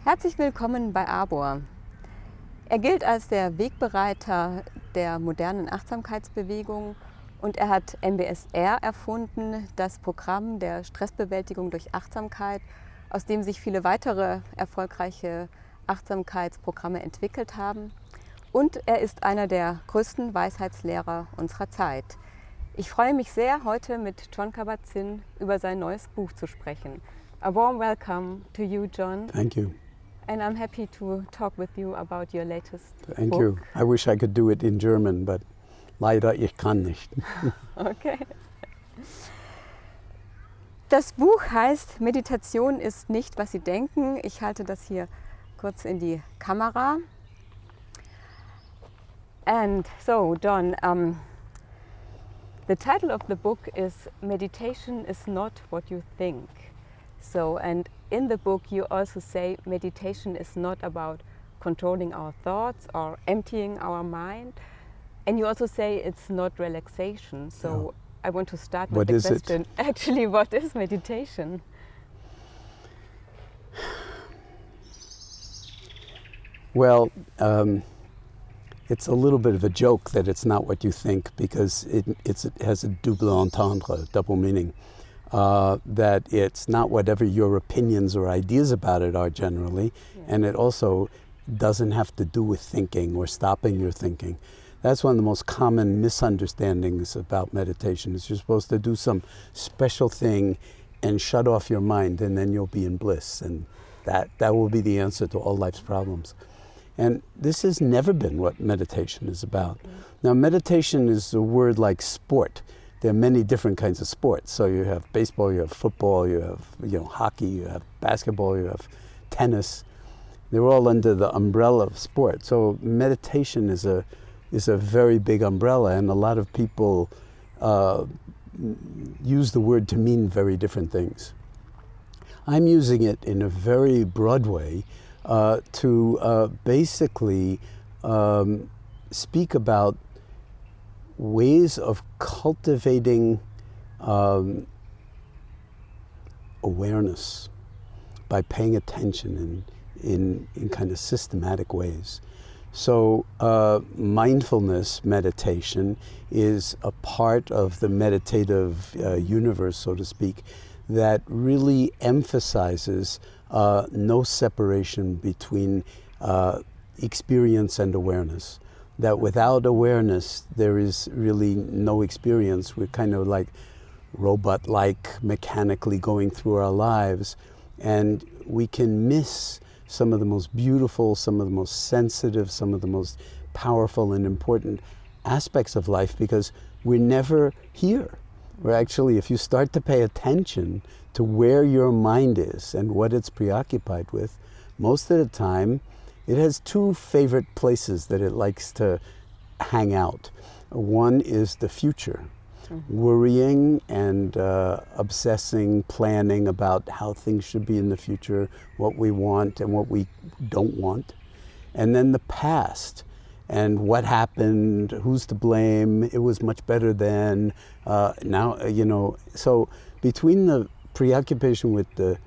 Herzlich willkommen bei Arbor. Er gilt als der Wegbereiter der modernen Achtsamkeitsbewegung und er hat MBSR erfunden, das Programm der Stressbewältigung durch Achtsamkeit, aus dem sich viele weitere erfolgreiche Achtsamkeitsprogramme entwickelt haben. Und er ist einer der größten Weisheitslehrer unserer Zeit. Ich freue mich sehr, heute mit Jon Kabat-Zinn über sein neues Buch zu sprechen. A warm welcome to you, Jon. Thank you. And I'm happy to talk with you about your latest Thank book. you. I wish I could do it in German, but leider ich kann nicht. Okay. Das Buch heißt Meditation ist nicht, was Sie denken. Ich halte das hier kurz in die Kamera. And so, Jon, the title of the book is Meditation is not what you think. So, and in the book you also say meditation is not about controlling our thoughts or emptying our mind. And you also say it's not relaxation. So No. I want to start with What the is it? question. Actually, what is meditation? Well, it's a little bit of a joke that it's not what you think because it has a double entendre, double meaning. That it's not whatever your opinions or ideas about it are generally, and it also doesn't have to do with thinking or stopping your thinking. That's one of the most common misunderstandings about meditation, is you're supposed to do some special thing and shut off your mind and then you'll be in bliss, and that will be the answer to all life's problems. And this has never been what meditation is about. Now, meditation is a word like sport. There are many different kinds of sports. So you have baseball, you have football, you have hockey, you have basketball, you have tennis. They're all under the umbrella of sport. So meditation is a very big umbrella, and a lot of people use the word to mean very different things. I'm using it in a very broad way to basically speak about ways of cultivating awareness by paying attention in kind of systematic ways. So mindfulness meditation is a part of the meditative universe, so to speak, that really emphasizes no separation between experience and awareness. That without awareness, there is really no experience. We're kind of like robot-like, mechanically going through our lives, and we can miss some of the most beautiful, some of the most sensitive, some of the most powerful and important aspects of life because we're never here. We're actually, if you start to pay attention to where your mind is and what it's preoccupied with, most of the time, it has two favorite places that it likes to hang out. One is the future, worrying and obsessing, planning about how things should be in the future, what we want and what we don't want. And then the past, and what happened, who's to blame, it was much better then, now, so between the preoccupation with the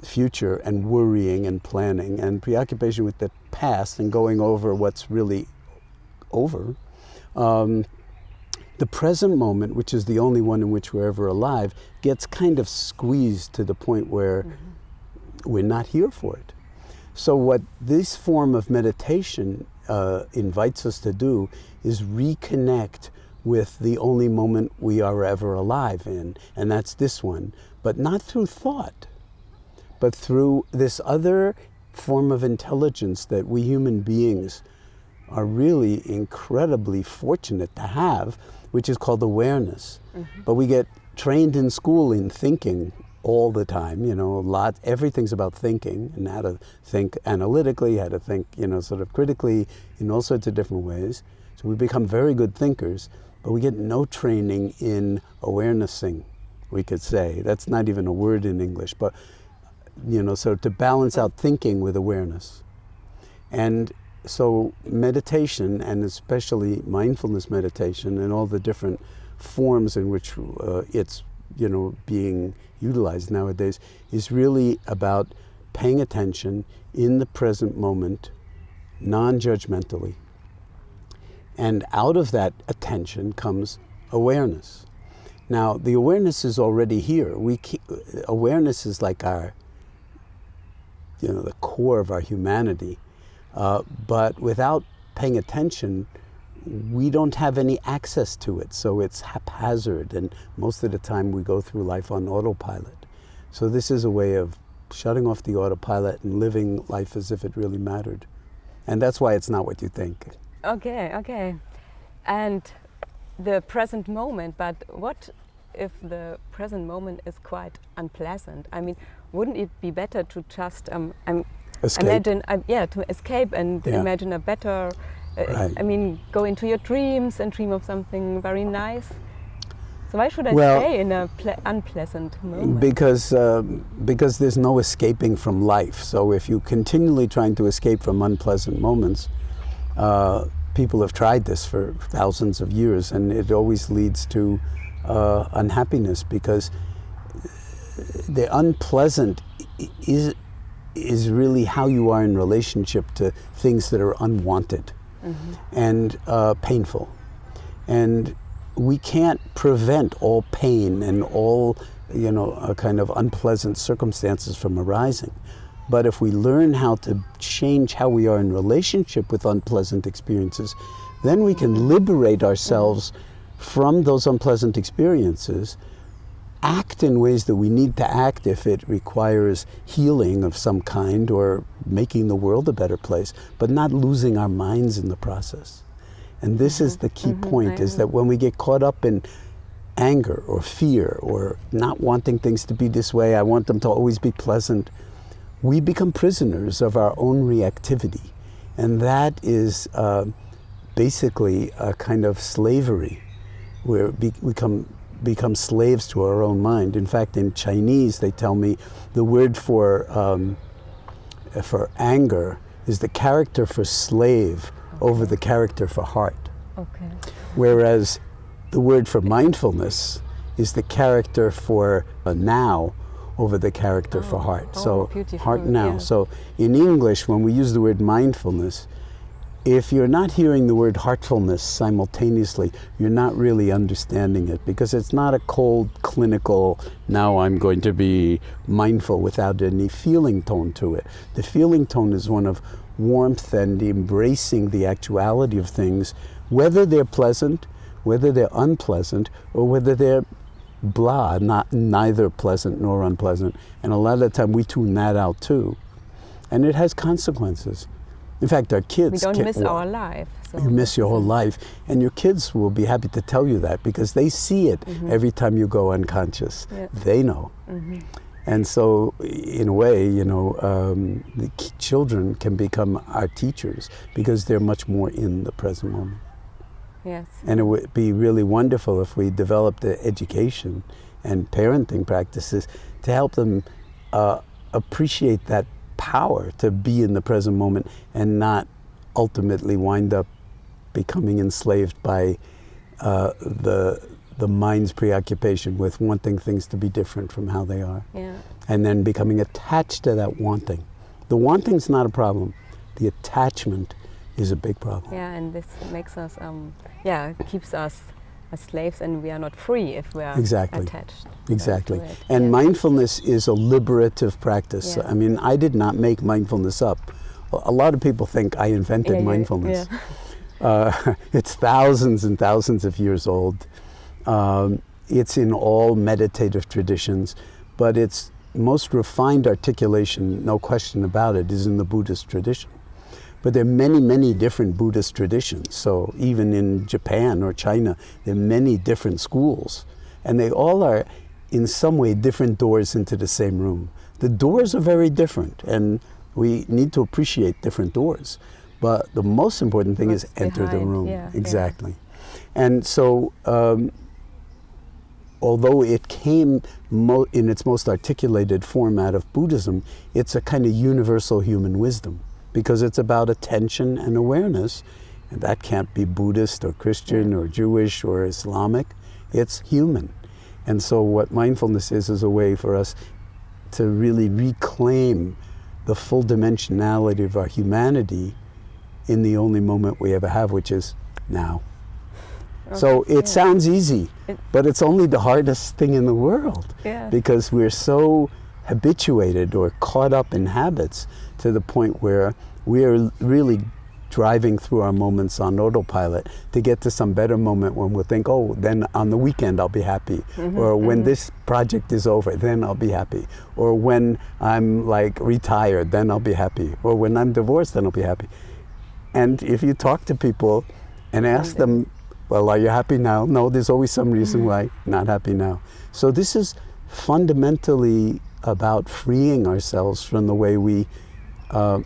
future and worrying and planning and preoccupation with the past and going over what's really over, the present moment, which is the only one in which we're ever alive, gets kind of squeezed to the point where we're not here for it. So what this form of meditation invites us to do is reconnect with the only moment we are ever alive in, and that's this one, but not through thought, but through this other form of intelligence that we human beings are really incredibly fortunate to have, which is called awareness. But we get trained in school in thinking all the time, everything's about thinking and how to think analytically, how to think, sort of critically in all sorts of different ways. So we become very good thinkers, but we get no training in awarenessing, we could say. That's not even a word in English, but so to balance out thinking with awareness. And so meditation, and especially mindfulness meditation and all the different forms in which it's being utilized nowadays, is really about paying attention in the present moment, non-judgmentally. And out of that attention comes awareness. Now, the awareness is already here. Awareness is like our, the core of our humanity. But without paying attention, we don't have any access to it. So it's haphazard, and most of the time we go through life on autopilot. So this is a way of shutting off the autopilot and living life as if it really mattered. And that's why it's not what you think. Okay. And the present moment, but what if the present moment is quite unpleasant? I mean, wouldn't it be better to just imagine, to escape and imagine a better, right. Go into your dreams and dream of something very nice? So why should I stay in a unpleasant moment? Because there's no escaping from life. So if you're continually trying to escape from unpleasant moments, people have tried this for thousands of years, and it always leads to unhappiness, because the unpleasant is really how you are in relationship to things that are unwanted and painful. And we can't prevent all pain and all, kind of unpleasant circumstances from arising. But if we learn how to change how we are in relationship with unpleasant experiences, then we can liberate ourselves from those unpleasant experiences, act in ways that we need to act if it requires healing of some kind or making the world a better place, but not losing our minds in the process. And this is the key point, is that when we get caught up in anger or fear or not wanting things to be this way, I want them to always be pleasant, we become prisoners of our own reactivity. And that is basically a kind of slavery, where we become slaves to our own mind. In fact, in Chinese, they tell me the word for anger is the character for slave over the character for heart. Okay. Whereas the word for mindfulness is the character for now over the character for heart. So beautiful. Heart now. Yeah. So in English, when we use the word mindfulness, if you're not hearing the word heartfulness simultaneously, you're not really understanding it, because it's not a cold, clinical, now I'm going to be mindful without any feeling tone to it. The feeling tone is one of warmth and embracing the actuality of things, whether they're pleasant, whether they're unpleasant, or whether they're blah, neither pleasant nor unpleasant. And a lot of the time we tune that out too. And it has consequences. In fact, our kids... We don't miss our life. So you miss your whole life. And your kids will be happy to tell you that, because they see it every time you go unconscious. Yeah. They know. And so, in a way, the children can become our teachers, because they're much more in the present moment. Yes. And it would be really wonderful if we developed the education and parenting practices to help them appreciate that power to be in the present moment and not ultimately wind up becoming enslaved by the mind's preoccupation with wanting things to be different from how they are. Yeah. And then becoming attached to that wanting. The wanting's not a problem. The attachment is a big problem. Yeah, and this makes us, keeps us as slaves, and we are not free if we are attached. Exactly. To it. And mindfulness is a liberative practice. Yeah. I mean, I did not make mindfulness up. A lot of people think I invented mindfulness. Yeah. It's thousands and thousands of years old. It's in all meditative traditions, but its most refined articulation, no question about it, is in the Buddhist tradition. But there are many, many different Buddhist traditions. So even in Japan or China, there are many different schools. And they all are, in some way, different doors into the same room. The doors are very different, and we need to appreciate different doors. But the most important thing is enter the room. Yeah, exactly. Yeah. And so, although it came in its most articulated form out of Buddhism, it's a kind of universal human wisdom, because it's about attention and awareness, and that can't be Buddhist or Christian or Jewish or Islamic. It's human. And so what mindfulness is a way for us to really reclaim the full dimensionality of our humanity in the only moment we ever have, which is now. Okay. So it sounds easy, but it's only the hardest thing in the world, because we're so habituated or caught up in habits to the point where we are really driving through our moments on autopilot to get to some better moment when we'll think, oh, then on the weekend I'll be happy, or when this project is over, then I'll be happy, or when I'm like retired, then I'll be happy, or when I'm divorced, then I'll be happy. And if you talk to people and ask them, well, are you happy now? No, there's always some reason why not happy now. So this is fundamentally about freeing ourselves from the way we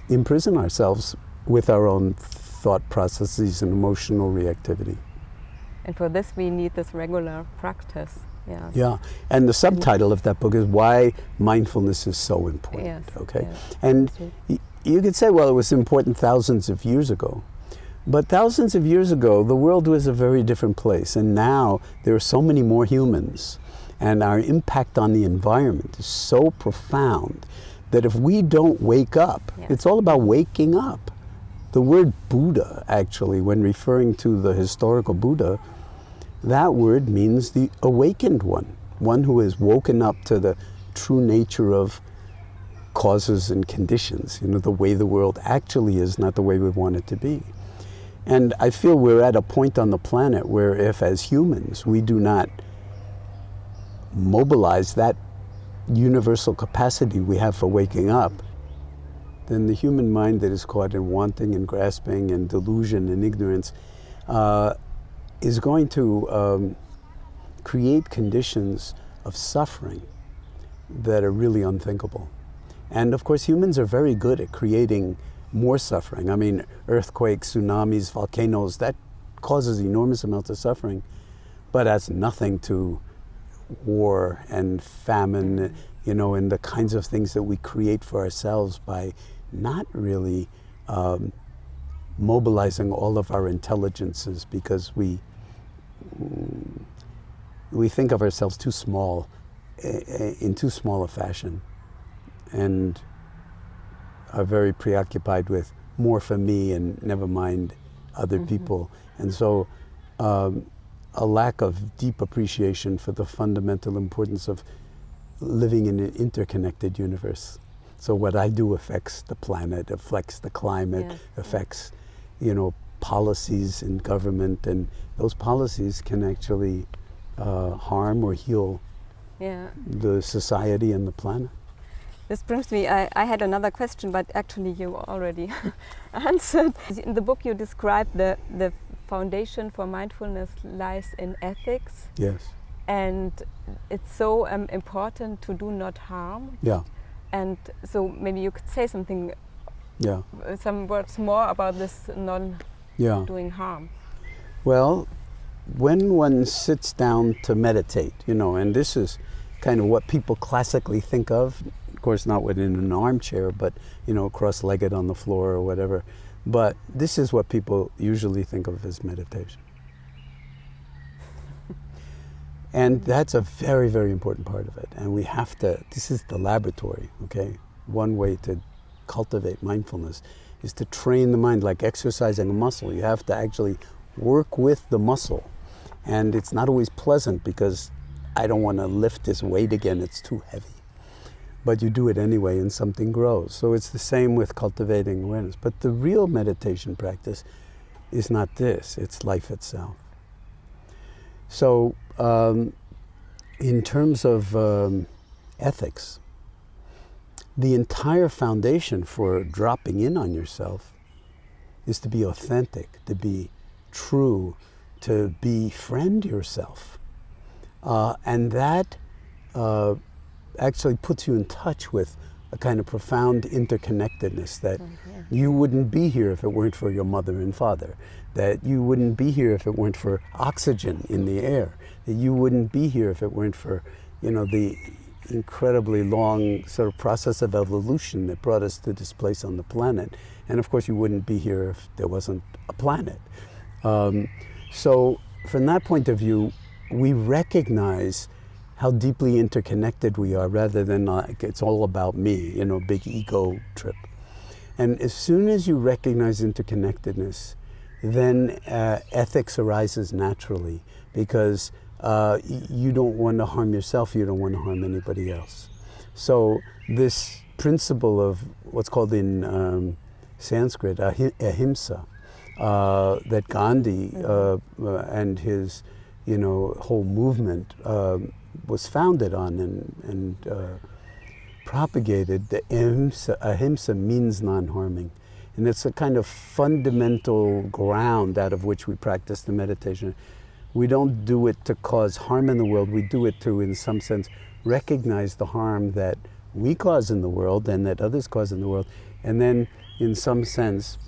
imprison ourselves with our own thought processes and emotional reactivity. And for this we need this regular practice. Yeah. Yeah, and the subtitle of that book is Why Mindfulness is So Important. Yes, Okay, yes. and you could say, well, it was important thousands of years ago. But thousands of years ago, the world was a very different place, and now there are so many more humans, and our impact on the environment is so profound that if we don't wake up, it's all about waking up. The word Buddha, actually, when referring to the historical Buddha, that word means the awakened one who has woken up to the true nature of causes and conditions, the way the world actually is, not the way we want it to be. And I feel we're at a point on the planet where if, as humans, we do not mobilize that universal capacity we have for waking up, then the human mind that is caught in wanting and grasping and delusion and ignorance is going to create conditions of suffering that are really unthinkable. And of course, humans are very good at creating more suffering. I mean, earthquakes, tsunamis, volcanoes, that causes enormous amounts of suffering, but adds nothing to war and famine, and the kinds of things that we create for ourselves by not really mobilizing all of our intelligences, because we think of ourselves too small, in too small a fashion, and are very preoccupied with more for me and never mind other people. And so a lack of deep appreciation for the fundamental importance of living in an interconnected universe. So what I do affects the planet, affects the climate, affects, policies in government, and those policies can actually harm or heal the society and the planet. This brings me, I had another question, but actually you already answered. In the book you describe the foundation for mindfulness lies in ethics. Yes. And it's so important to do not harm. Yeah. And so maybe you could say something, some words more about this non-doing harm. Well, when one sits down to meditate, and this is kind of what people classically think of course not within an armchair, but cross-legged on the floor or whatever. But this is what people usually think of as meditation. And that's a very, very important part of it. And we have to, this is the laboratory, okay? One way to cultivate mindfulness is to train the mind like exercising a muscle. You have to actually work with the muscle. And it's not always pleasant because I don't want to lift this weight again, it's too heavy. But you do it anyway and something grows. So it's the same with cultivating awareness. But the real meditation practice is not this, it's life itself. So in terms of ethics, the entire foundation for dropping in on yourself is to be authentic, to be true, to befriend yourself. And that actually puts you in touch with a kind of profound interconnectedness that you wouldn't be here if it weren't for your mother and father, that you wouldn't be here if it weren't for oxygen in the air, that you wouldn't be here if it weren't for, the incredibly long sort of process of evolution that brought us to this place on the planet. And of course you wouldn't be here if there wasn't a planet. So from that point of view, we recognize how deeply interconnected we are, rather than like it's all about me, big ego trip. And as soon as you recognize interconnectedness, then ethics arises naturally, because you don't want to harm yourself, you don't want to harm anybody else. So this principle of what's called in Sanskrit ahimsa, that Gandhi and his whole movement was founded on and propagated. The ahimsa means non-harming. And it's a kind of fundamental ground out of which we practice the meditation. We don't do it to cause harm in the world. We do it to, in some sense, recognize the harm that we cause in the world and that others cause in the world. And then, in some sense,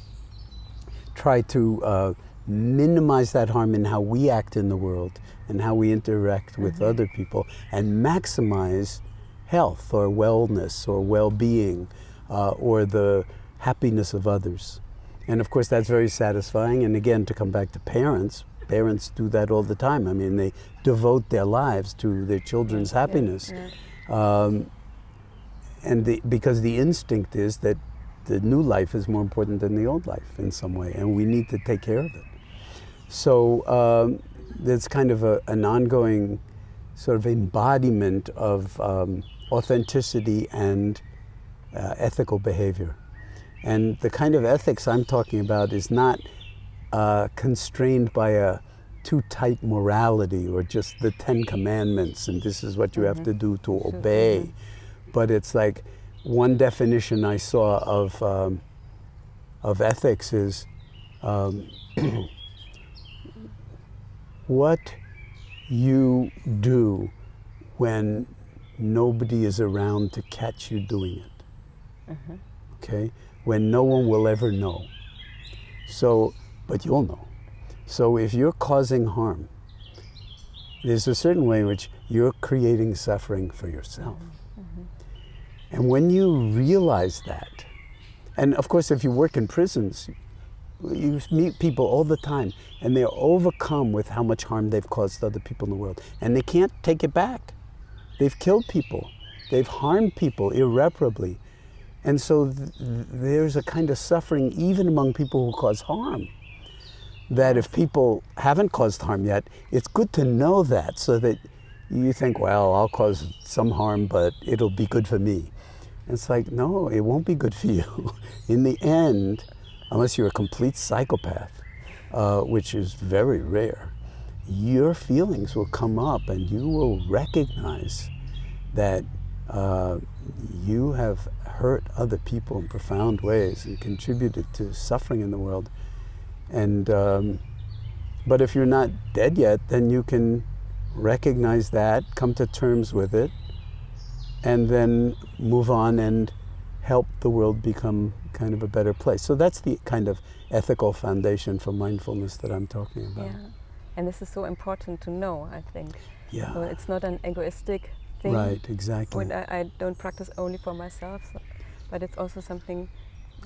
try to minimize that harm in how we act in the world and how we interact with other people, and maximize health or wellness or well-being or the happiness of others. And of course that's very satisfying. And again, to come back to parents do that all the time. I mean, they devote their lives to their children's happiness. Because the instinct is that the new life is more important than the old life in some way, and we need to take care of it. So there's kind of an ongoing sort of embodiment of authenticity and ethical behavior. And the kind of ethics I'm talking about is not constrained by a too tight morality or just the 10 Commandments and this is what you have to do to obey. But it's like, one definition I saw of ethics is what you do when nobody is around to catch you doing it. Okay? When no one will ever know. So, but you'll know. So if you're causing harm, there's a certain way in which you're creating suffering for yourself. And when you realize that, and of course if you work in prisons, you meet people all the time and they're overcome with how much harm they've caused to other people in the world. And they can't take it back. They've killed people. They've harmed people irreparably. And so there's a kind of suffering even among people who cause harm. That if people haven't caused harm yet, it's good to know that, so that you think, well, I'll cause some harm, but it'll be good for me. And it's like, no, it won't be good for you. In the end, unless you're a complete psychopath, which is very rare, your feelings will come up and you will recognize that you have hurt other people in profound ways and contributed to suffering in the world. And but if you're not dead yet, then you can recognize that, come to terms with it, and then move on and help the world become kind of a better place. So that's the kind of ethical foundation for mindfulness that I'm talking about. Yeah, and this is so important to know, I think. Yeah. So it's not an egoistic thing. Right, exactly. When I don't practice only for myself, but it's also something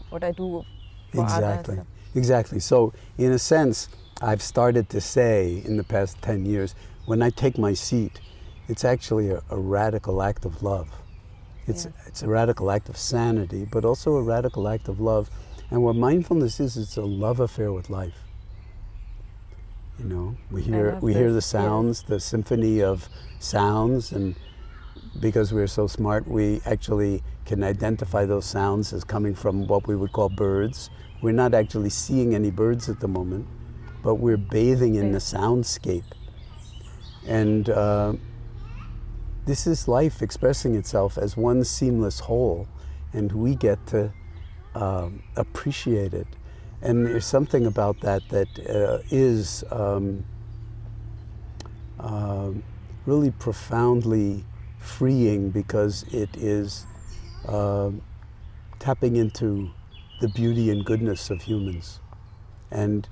what I do for Exactly. others. Exactly. So in a sense, I've started to say in the past 10 years, when I take my seat, it's actually a radical act of love. It's a radical act of sanity, but also a radical act of love. And what mindfulness is, it's a love affair with life. You know, we hear the sounds, the symphony of sounds, and because we're so smart, we actually can identify those sounds as coming from what we would call birds. We're not actually seeing any birds at the moment, but we're bathing in the soundscape. And this is life expressing itself as one seamless whole, and we get to appreciate it. And there's something about that is really profoundly freeing, because it is tapping into the beauty and goodness of humans. And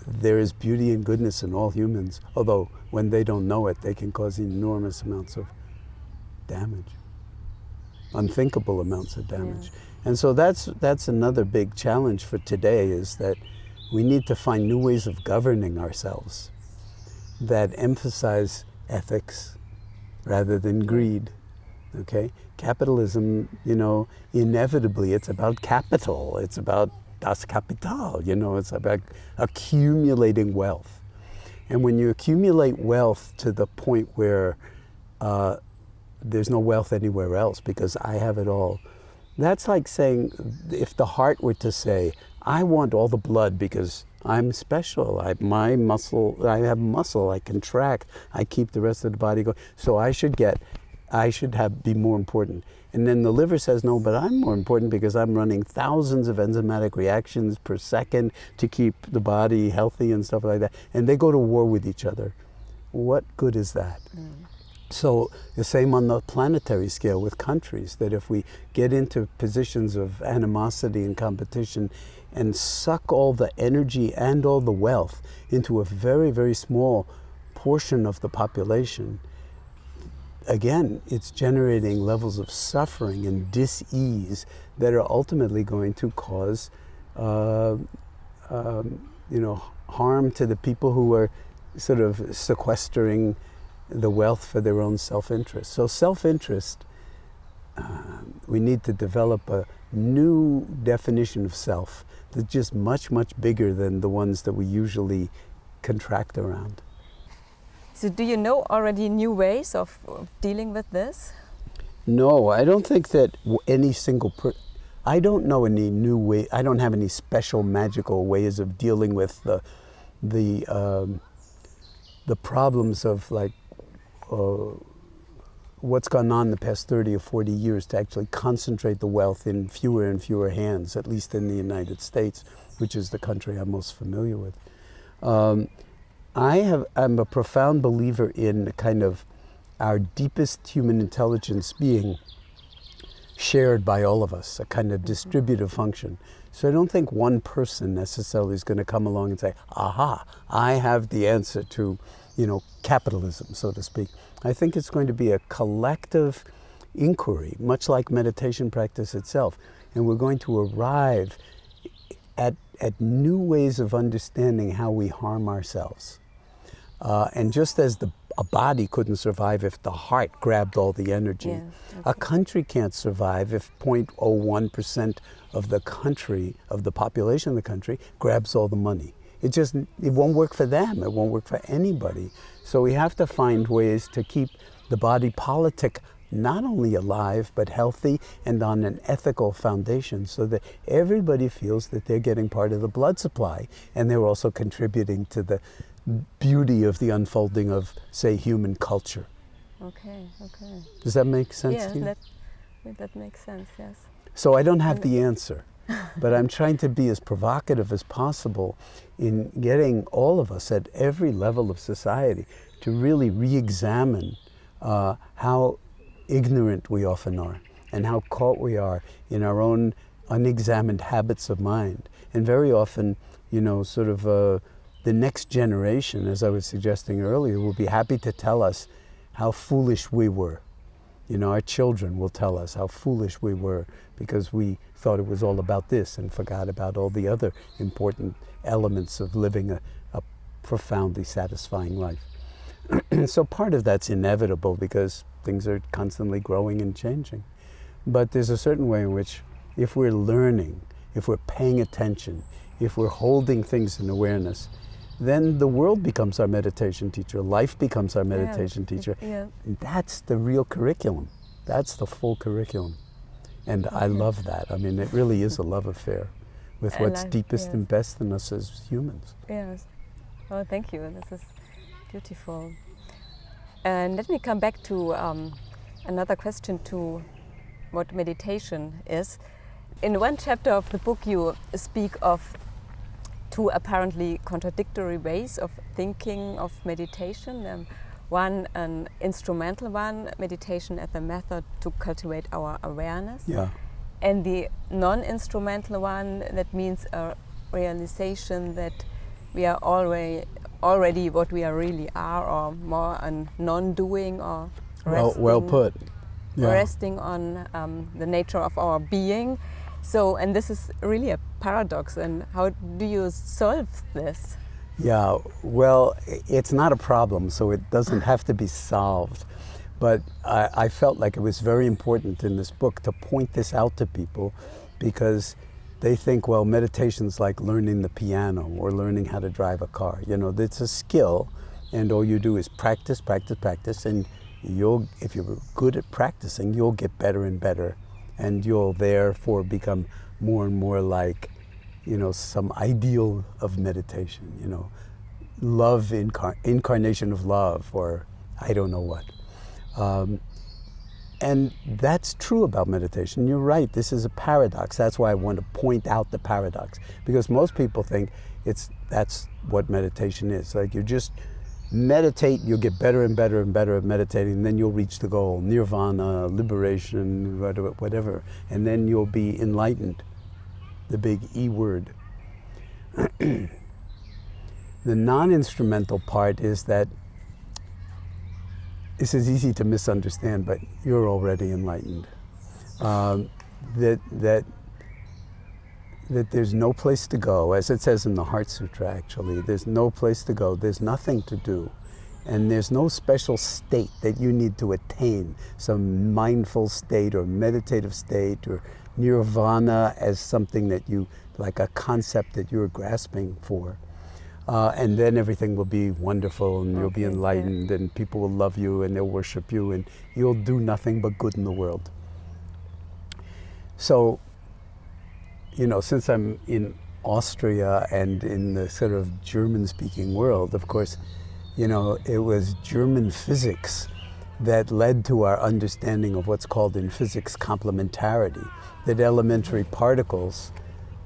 there is beauty and goodness in all humans, although when they don't know it, they can cause enormous amounts of damage, unthinkable amounts of damage. And so that's another big challenge for today, is that we need to find new ways of governing ourselves that emphasize ethics rather than greed. Okay? Capitalism, inevitably it's about capital. It's about das Kapital, it's about accumulating wealth. And when you accumulate wealth to the point where there's no wealth anywhere else because I have it all, that's like saying, if the heart were to say, I want all the blood because I'm special, I have muscle, I contract, I keep the rest of the body going, so I should be more important. And then the liver says, no, but I'm more important because I'm running thousands of enzymatic reactions per second to keep the body healthy and stuff like that. And they go to war with each other. What good is that? So the same on the planetary scale with countries, that if we get into positions of animosity and competition and suck all the energy and all the wealth into a very, very small portion of the population, again, it's generating levels of suffering and dis-ease that are ultimately going to cause, harm to the people who are sort of sequestering the wealth for their own self-interest. So self-interest, we need to develop a new definition of self that's just much, much bigger than the ones that we usually contract around. So do you know already new ways of dealing with this? No, I don't think that any single I don't know any new way. I don't have any special magical ways of dealing with the problems of like what's gone on the past 30 or 40 years to actually concentrate the wealth in fewer and fewer hands, at least in the United States, which is the country I'm most familiar with. I'm a profound believer in kind of our deepest human intelligence being shared by all of us, a kind of distributive function. So I don't think one person necessarily is going to come along and say, aha, I have the answer to, capitalism, so to speak. I think it's going to be a collective inquiry, much like meditation practice itself. And we're going to arrive at new ways of understanding how we harm ourselves. And just as a body couldn't survive if the heart grabbed all the energy, a country can't survive if 0.01% of the population of the country grabs all the money. It won't work for them. It won't work for anybody. So we have to find ways to keep the body politic not only alive, but healthy and on an ethical foundation so that everybody feels that they're getting part of the blood supply and they're also contributing to the beauty of the unfolding of, say, human culture. Okay. Does that make sense to you? Yes, that makes sense, yes. So I don't have the answer, but I'm trying to be as provocative as possible in getting all of us at every level of society to really re-examine how ignorant we often are and how caught we are in our own unexamined habits of mind. And very often, the next generation, as I was suggesting earlier, will be happy to tell us how foolish we were. Our children will tell us how foolish we were because we thought it was all about this and forgot about all the other important elements of living a profoundly satisfying life. So part of that's inevitable because things are constantly growing and changing. But there's a certain way in which if we're learning, if we're paying attention, if we're holding things in awareness, then the world becomes our meditation teacher, life becomes our meditation teacher. Yeah. And that's the real curriculum. That's the full curriculum. And I love that. I mean, it really is a love affair with what's deepest and best in us as humans. Yes. Oh, thank you. This is beautiful. And let me come back to another question to what meditation is. In one chapter of the book, you speak of two apparently contradictory ways of thinking of meditation. One, an instrumental one, meditation as a method to cultivate our awareness. Yeah. And the non-instrumental one, that means a realization that we are already what we really are, or more a non-doing, or resting, well put. Yeah. Resting on the nature of our being. So, and this is really a paradox. And how do you solve this? Yeah, well, it's not a problem, so it doesn't have to be solved. But I felt like it was very important in this book to point this out to people, because they think, well, meditation's like learning the piano or learning how to drive a car. You know, it's a skill, and all you do is practice, practice, practice, and if you're good at practicing, you'll get better and better, and you'll therefore become more and more like, you know, some ideal of meditation, you know, love, incarnation of love, or I don't know what. And that's true about meditation. You're right, this is a paradox. That's why I want to point out the paradox, because most people think that's what meditation is. Like, you just meditate, you'll get better and better and better at meditating, and then you'll reach the goal, nirvana, liberation, whatever, and then you'll be enlightened, the big E word. The non-instrumental part is that this is easy to misunderstand, but you're already enlightened. That there's no place to go, as it says in the Heart Sutra, actually. There's no place to go, there's nothing to do. And there's no special state that you need to attain, some mindful state or meditative state or nirvana as something that you, like a concept that you're grasping for. And then everything will be wonderful, and you'll be enlightened, and people will love you and they'll worship you, and you'll do nothing but good in the world. So, you know, since I'm in Austria and in the sort of German-speaking world, of course, you know, it was German physics that led to our understanding of what's called in physics complementarity, that elementary particles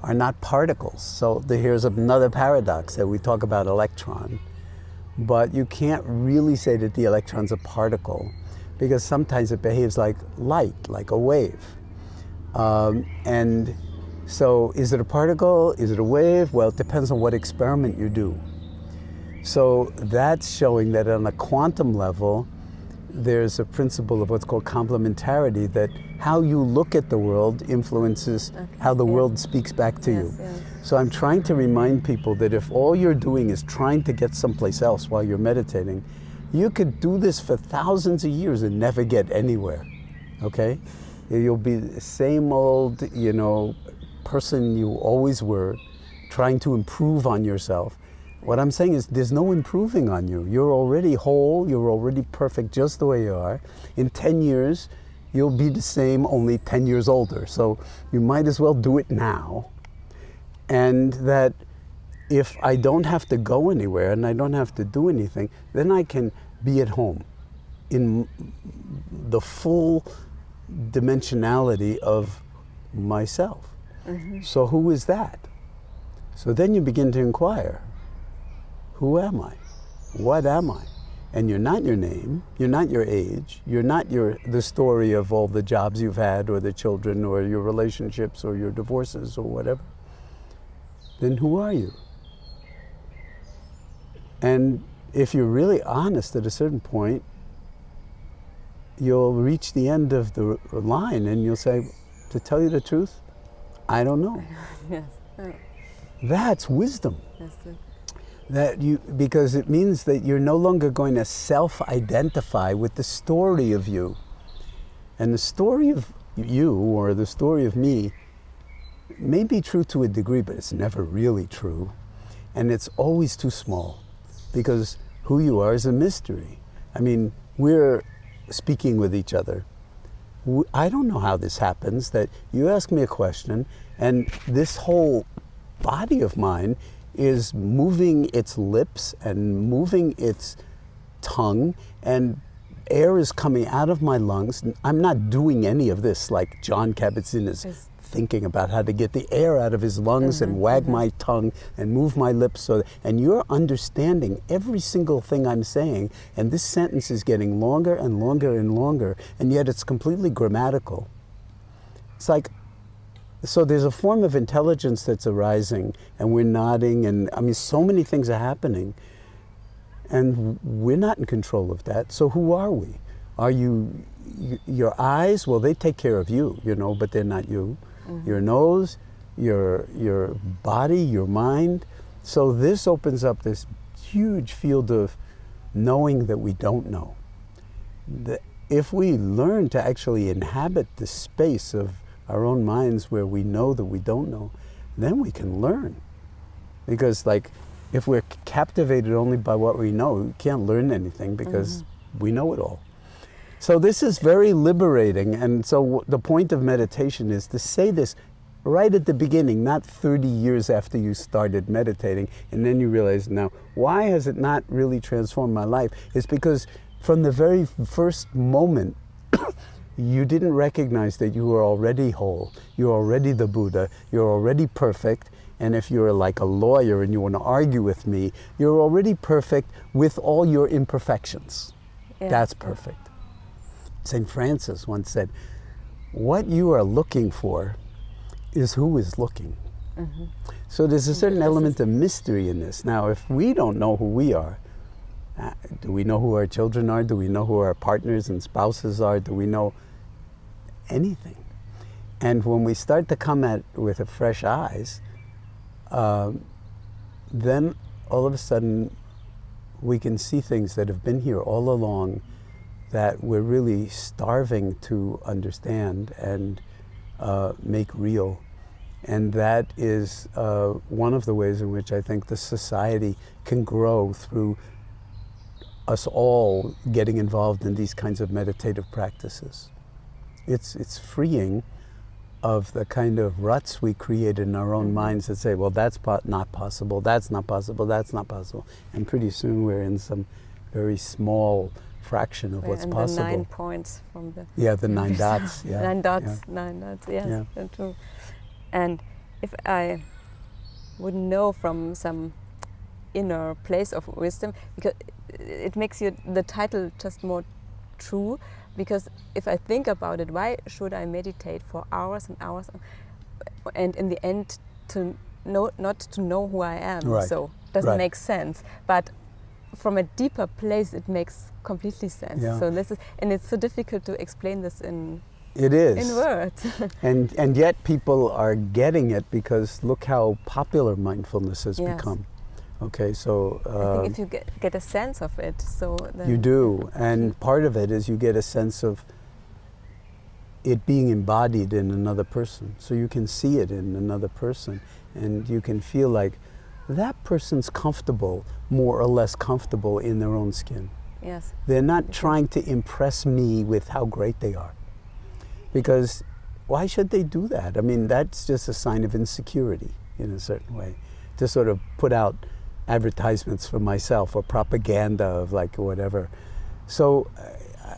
are not particles. So here's another paradox, that we talk about electron, but you can't really say that the electron's a particle, because sometimes it behaves like light, like a wave. And so is it a particle? Is it a wave? Well, it depends on what experiment you do. So that's showing that on a quantum level, there's a principle of what's called complementarity, that how you look at the world influences how the world speaks back to you. Yes. So I'm trying to remind people that if all you're doing is trying to get someplace else while you're meditating, you could do this for thousands of years and never get anywhere, okay? You'll be the same old, you know, person you always were, trying to improve on yourself. What I'm saying is there's no improving on you. You're already whole, you're already perfect just the way you are. In 10 years, you'll be the same, only 10 years older. So you might as well do it now. And that if I don't have to go anywhere and I don't have to do anything, then I can be at home in the full dimensionality of myself. Mm-hmm. So who is that? So then you begin to inquire. Who am I? What am I? And you're not your name, you're not your age, you're not the story of all the jobs you've had or the children or your relationships or your divorces or whatever. Then who are you? And if you're really honest at a certain point, you'll reach the end of the line and you'll say, to tell you the truth, I don't know. Yes. Oh. That's wisdom. That's it. Because it means that you're no longer going to self-identify with the story of you. And the story of you, or the story of me, may be true to a degree, but it's never really true. And it's always too small, because who you are is a mystery. I mean, we're speaking with each other. I don't know how this happens, that you ask me a question, and this whole body of mine is moving its lips and moving its tongue, and air is coming out of my lungs. I'm not doing any of this like Jon Kabat-Zinn is thinking about how to get the air out of his lungs and wag my tongue and move my lips. And you're understanding every single thing I'm saying, and this sentence is getting longer and longer and longer, and yet it's completely grammatical. It's like, so there's a form of intelligence that's arising, and we're nodding, and I mean, so many things are happening, and we're not in control of that. So who are we? Are you, your eyes? Well, they take care of you, you know, but they're not you. Mm-hmm. Your nose, your body, your mind. So this opens up this huge field of knowing that we don't know. if we learn to actually inhabit the space of our own minds where we know that we don't know, then we can learn. Because like, if we're captivated only by what we know, we can't learn anything because we know it all. So this is very liberating, and so the point of meditation is to say this right at the beginning, not 30 years after you started meditating, and then you realize, now, why has it not really transformed my life? It's because from the very first moment, you didn't recognize that you were already whole, you're already the Buddha, you're already perfect, and if you're like a lawyer and you want to argue with me, you're already perfect with all your imperfections. Yeah. That's perfect. St. Francis once said, what you are looking for is who is looking. So there's a certain element of mystery in this. Now, if we don't know who we are, do we know who our children are? Do we know who our partners and spouses are? Do we know anything? And when we start to come at it with fresh eyes, then all of a sudden we can see things that have been here all along that we're really starving to understand and make real. And that is one of the ways in which I think the society can grow, through us all getting involved in these kinds of meditative practices. It's freeing of the kind of ruts we create in our own minds that say, well, that's not possible, that's not possible, that's not possible. And pretty soon we're in some very small fraction of what's possible. The 9 points from the... Yeah, the 9 dots. Yeah. 9 dots, Yeah. 9 dots, yes, Yeah. that's true. And if I would know from some inner place of wisdom, because it makes the title just more true, because if I think about it, why should I meditate for hours and hours and in the end not to know who I am? Right. So it doesn't Right. make sense. But from a deeper place, it makes completely sense. Yeah. So this is, and it's so difficult to explain this in It is. words. And yet people are getting it, because look how popular mindfulness has Yes. become. Okay, so I think if you get a sense of it, so then you do, and part of it is you get a sense of it being embodied in another person. So you can see it in another person, and you can feel like that person's comfortable, more or less comfortable in their own skin. Yes. They're not trying to impress me with how great they are. Because why should they do that? I mean, that's just a sign of insecurity in a certain way, to sort of put out advertisements for myself or propaganda of like whatever. So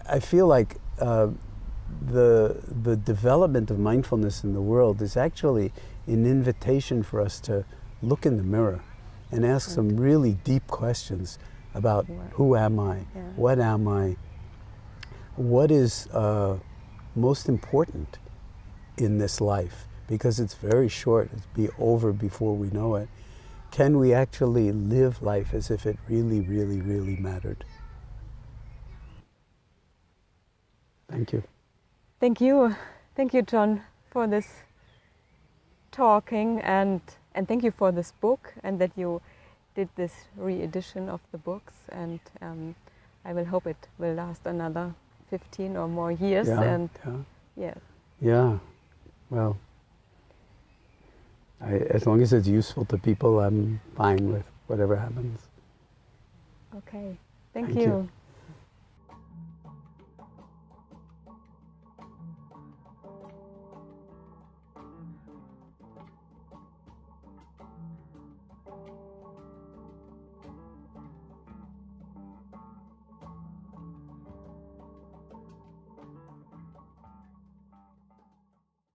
I feel like the development of mindfulness in the world is actually an invitation for us to look in the mirror and ask some really deep questions about who am I, what am I, what is most important in this life, because it's very short, it's be over before we know it. Can we actually live life as if it really, really, really mattered? Thank you. Thank you, John, for this talking, and thank you for this book, and that you did this re-edition of the books, and I will hope it will last another 15 or more years. Yeah. Well, as long as it's useful to people, I'm fine with whatever happens. Okay. Thank Thank you. you.